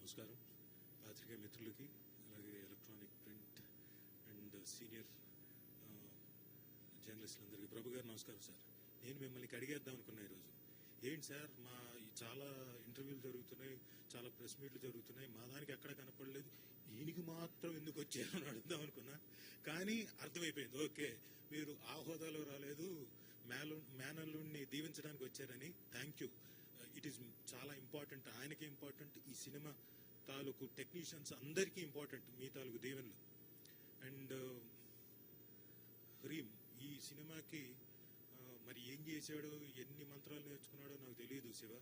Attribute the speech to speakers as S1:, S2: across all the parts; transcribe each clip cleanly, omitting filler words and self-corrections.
S1: నమస్కారం పాత్రికేయ మిత్రులకి, అలాగే ఎలక్ట్రానిక్, ప్రింట్ అండ్ సీనియర్ జర్నలిస్టులందరికీ. ప్రభు గారు నమస్కారం సార్. నేను మిమ్మల్ని అడిగేద్దాం అనుకున్నా ఈరోజు. ఏంటి సార్, మా చాలా ఇంటర్వ్యూలు జరుగుతున్నాయి, చాలా ప్రెస్ మీట్లు జరుగుతున్నాయి, మా దానికి ఎక్కడ కనపడలేదు, ఈయనకి మాత్రం ఎందుకు వచ్చారని అడుగుదాం అనుకున్నా. కానీ అర్థమైపోయింది, ఓకే మీరు ఆ హోదాలో రాలేదు, మేనల్లుడిని దీవించడానికి వచ్చారని. Thank you. ఇట్ ఈస్ చాలా ఇంపార్టెంట్, ఆయనకి ఇంపార్టెంట్, ఈ సినిమా తాలూకు టెక్నీషియన్స్ అందరికీ ఇంపార్టెంట్ మీ తాలూకు దీవెనలు. అండ్ హరీం ఈ సినిమాకి మరి ఏం చేశాడో, ఎన్ని మంత్రాలు నేర్చుకున్నాడో నాకు తెలియదు. శివ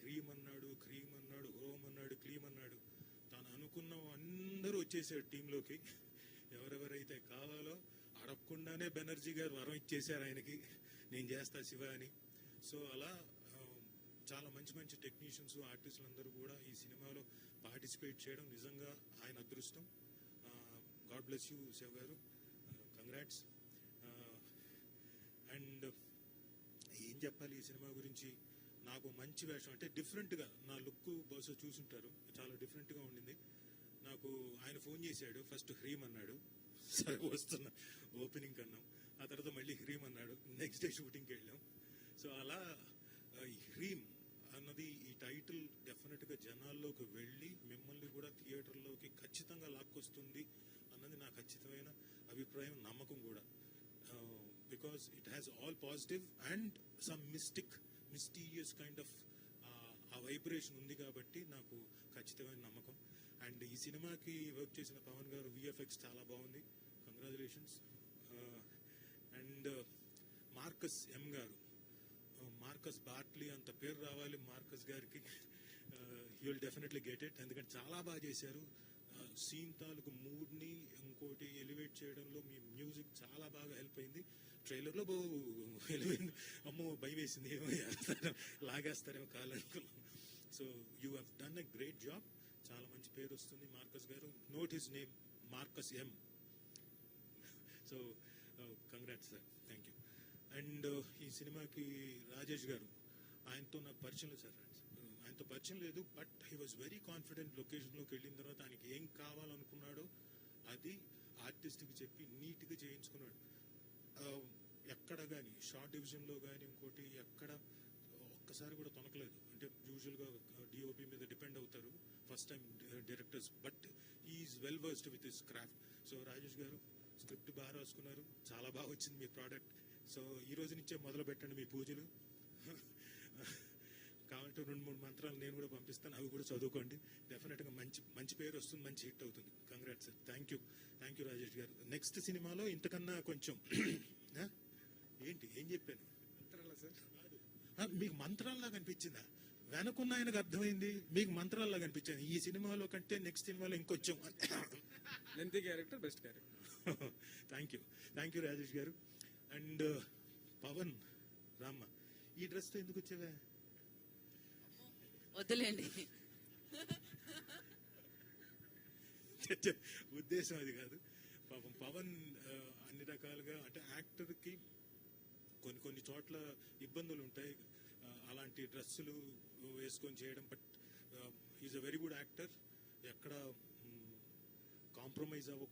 S1: హ్రీం అన్నాడు, క్రీమ్ అన్నాడు, హోమ్ అన్నాడు, క్లీమ్ అన్నాడు. తాను అనుకున్న అందరూ వచ్చేసాడు టీంలోకి. ఎవరెవరైతే కావాలో అడగకుండానే బెనర్జీ గారు వరం ఇచ్చేశారు ఆయనకి, నేను చేస్తా శివ అని. సో అలా చాలా మంచి మంచి టెక్నీషియన్స్, ఆర్టిస్టులు అందరూ కూడా ఈ సినిమాలో పార్టిసిపేట్ చేయడం నిజంగా ఆయన అదృష్టం. గాడ్ బ్లెస్ యూ శివ గారు, కంగ్రాట్స్. అండ్ ఏం చెప్పాలి ఈ సినిమా గురించి, నాకు మంచి వేషం, అంటే డిఫరెంట్గా నా లుక్ బహుశా చూసుంటారు, చాలా డిఫరెంట్గా ఉండింది. నాకు ఆయన ఫోన్ చేశాడు, ఫస్ట్ హ్రీమ్ అన్నాడు, సరే వస్తున్నా ఓపెనింగ్ అన్నాం, ఆ తర్వాత మళ్ళీ హ్రీమ్ అన్నాడు, నెక్స్ట్ డే షూటింగ్కి వెళ్ళాం. సో అలా హ్రీమ్ అన్నది ఈ టైటిల్ డెఫినెట్గా జనాల్లోకి వెళ్ళి మిమ్మల్ని కూడా థియేటర్లోకి ఖచ్చితంగా లాక్కొస్తుంది అన్నది నా ఖచ్చితమైన అభిప్రాయం, నమ్మకం కూడా. Because it has all positive and some mysterious kind of ఆ వైబ్రేషన్ ఉంది కాబట్టి నాకు ఖచ్చితమైన నమ్మకం. అండ్ ఈ సినిమాకి వర్క్ చేసిన పవన్ గారు విఎఫ్ఎక్స్ చాలా బాగుంది, కంగ్రాచులేషన్స్. అండ్ మార్కస్ ఎం గారు, మార్కస్ బార్ట్లీ అంత పేరు రావాలి మార్కస్ గారికి. You will definitely get it, ఎందుకంటే చాలా బాగా చేశారు. సీన్ తాలూకు మూడ్ని ఇంకోటి ఎలివేట్ చేయడంలో మీ మ్యూజిక్ చాలా బాగా హెల్ప్ అయింది. ట్రైలర్లో ఎలివేట్, అమ్మో భయం వేసింది, ఏమో లాగేస్తారేమో కాలనుకున్నాం. So you have done a great job, చాలా మంచి పేరు వస్తుంది మార్కస్ గారు. Note his name, Marcus M. So congrats sir, thank you. And ఈ సినిమాకి రాజేష్ గారు, ఆయనతో నాకు పరిచయం లేదు సార్, ఆయనతో పరిచయం లేదు, but he was very confident. లొకేషన్లోకి వెళ్ళిన తర్వాత ఆయనకి ఏం కావాలనుకున్నాడో అది ఆర్టిస్ట్కి చెప్పి నీట్గా చేయించుకున్నాడు. ఎక్కడ కానీ షార్ట్ డివిజన్లో కానీ ఇంకోటి ఎక్కడ ఒక్కసారి కూడా తొనకలేదు. అంటే యూజువల్గా డిఓపి మీద డిపెండ్ అవుతారు first time directors, but is well versed with his craft. So Rajesh గారు స్క్రిప్ట్ బాగా రాసుకున్నారు, చాలా బాగా వచ్చింది మీ ప్రోడక్ట్. సో ఈ రోజు నుంచే మొదలు పెట్టండి మీ పూజలు. కావాలంటే 2-3 మంత్రాలు నేను కూడా పంపిస్తాను, అవి కూడా చదువుకోండి. డెఫినెట్గా మంచి పేరు వస్తుంది, మంచి హిట్ అవుతుంది. Congrats sir, thank you Rajesh గారు. నెక్స్ట్ సినిమాలో ఇంతకన్నా కొంచెం ఏంటి ఏం చెప్పాను సార్, మీకు మంత్రాల్లాగా అనిపించిందా? వెనకున్న ఆయనకు అర్థమైంది, మీకు మంత్రాల్లాగా అనిపించింది. ఈ సినిమాలో కంటే నెక్స్ట్ సినిమాలో ఇంకొంచెం
S2: lengthy character, best character.
S1: Thank you Rajesh గారు. అండ్ పవన్ రామ్మ, ఈ డ్రెస్తో ఎందుకు వచ్చావా?
S3: వద్దులేండి,
S1: ఉద్దేశం అది కాదు. పాపం పవన్ అన్ని రకాలుగా, అంటే యాక్టర్కి కొన్ని చోట్ల ఇబ్బందులు ఉంటాయి అలాంటి డ్రెస్సులు వేసుకొని చేయడం, but is a very good actor. ఎక్కడ కాంప్రమైజ్ అవ్వకుండా